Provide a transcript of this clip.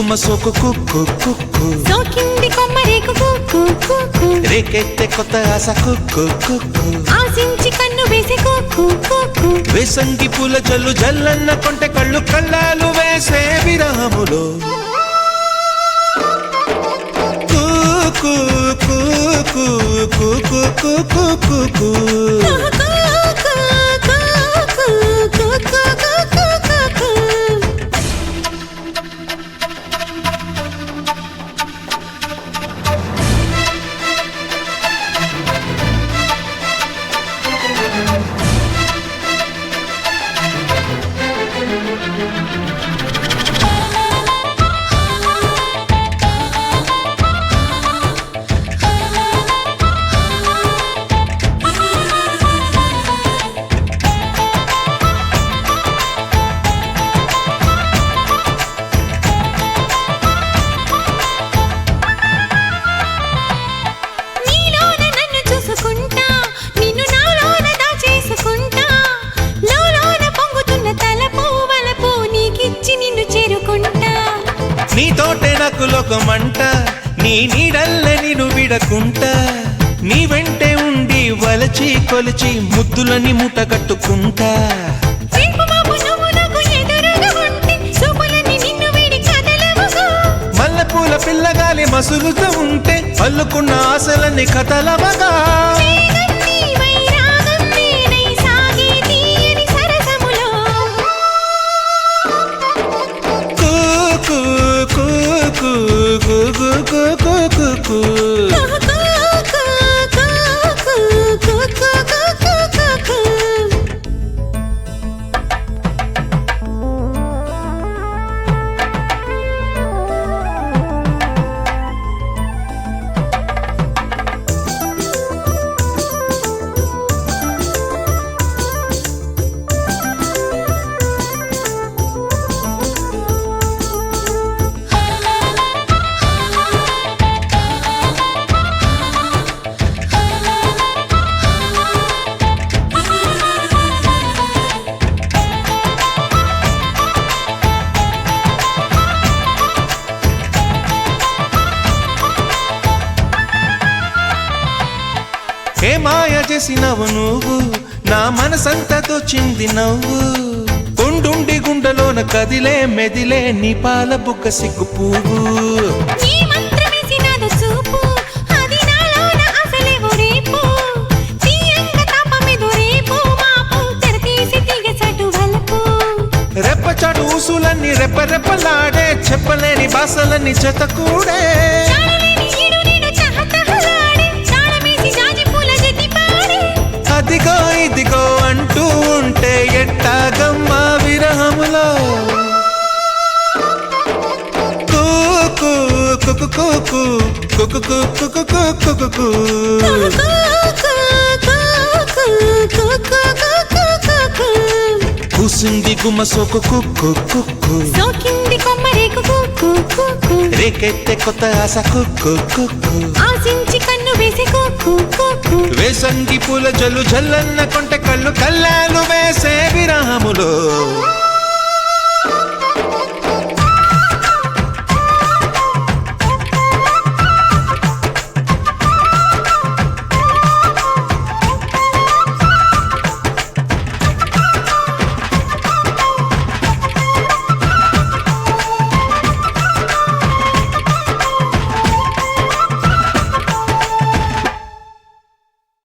గుమ్మ సోకు కుక్కు కుక్కు సోకింది కొమ్మరేకు కుక్కు కుక్కు రేకెత్తే కొత్త ఆశ కుక్కు కుక్కు ఆశించి కన్ను వేసే కుక్కు కుక్కు వేసంగి పూల జల్లు జల్లన్న కొంటె కళ్ళు కళ్ళాలు వేసే విరాములో కుక్కు కుక్కు కుక్కు కుక్కు కుక్కు నీతోటే నాకు లోకమంట నీ నీడల్లే నిన్ను విడకుంటా నీ వెంటే ఉండి వలచి కొలిచి ముద్దులని మూట కట్టుకుంటా మల్లెపూల పిల్లగాలి మసులుతూ ఉంటే అల్లుకున్న ఆశలన్నీ కథలవగా ఏ మాయ చేసినవు నువ్వు నా మనసంతా దోచింది నవ్వు గుండుండి గుండెలోన కదిలే మెదిలే నీ పాల బుక్క సిగ్గు పువ్వు రెప్పచాటు ఊసులన్నీ రెప్పరెప్పలాడే చెప్పలేని బాసలన్నీ చెతకూడే అదిగో ఇదిగో అంటూ ఉంటే ఎట్టాగమ్మా విరహములో కుకు కుకు కుకు కుకు కుకు కుకు కూసింది గుమ్మ సోకు కుక్కు కుక్కు సోకింది కొమ్మరేకు కుక్కు కుక్కు రేకెత్తే కొత్త ఆశ కుక్కు కుక్కు ఆశించి కన్ను వేసే కుక్కు కుక్కు వేసంగి పూల జల్లు జల్లన్న కొంటె కళ్ళు కళ్ళాలు వేసే విరామ